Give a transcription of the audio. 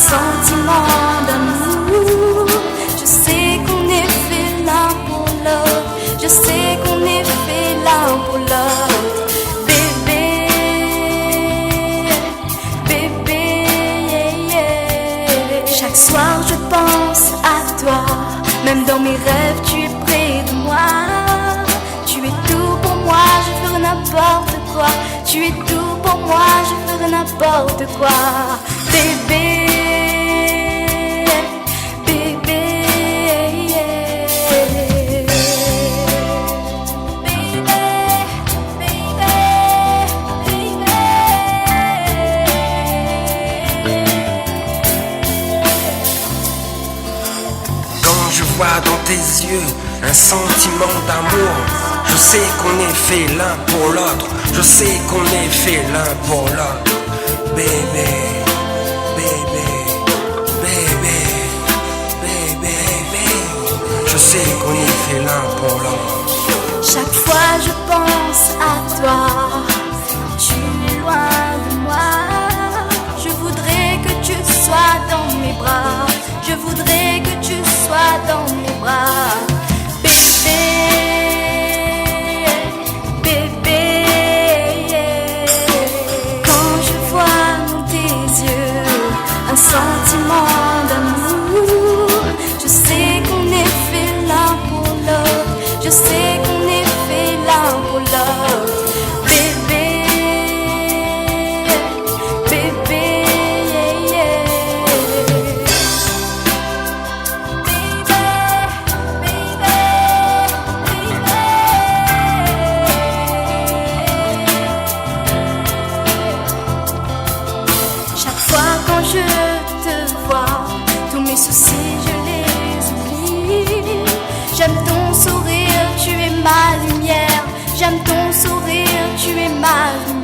sentiment d'amour. Je sais qu'on est fait l'un pour l'autre. Je sais qu'on est fait l'un pour l'autre. Bébé, bébé, yeah, yeah. Chaque soir je pense à toi. Même dans mes rêves tu es près de moi. Tu es tout pour moi, je ferai n'importe quoi. Tu es tout pour moi, je ferai n'importe quoi. Bébé, bébé, yeah. Baby, baby, baby. Quand je vois dans tes yeux un sentiment d'amour, je sais qu'on est fait l'un pour l'autre. Je sais qu'on est fait l'un pour l'autre. Baby, baby, baby, baby, baby. Je sais qu'on est fait l'un pour l'autre. Chaque fois je pense à toi. Tu es loin de moi. Je voudrais que tu sois dans mes bras. Je voudrais que tu sois dans mes bras. Un sentiment d'amour. Je sais qu'on est fait l'un pour l'autre. Je sais qu'on est fait l'un pour l'autre. Bébé, bébé, yeah, yeah. Baby, baby, baby. Chaque fois quand je te vois, tous mes soucis je les oublie. J'aime ton sourire, tu es ma lumière. J'aime ton sourire, tu es ma lumière.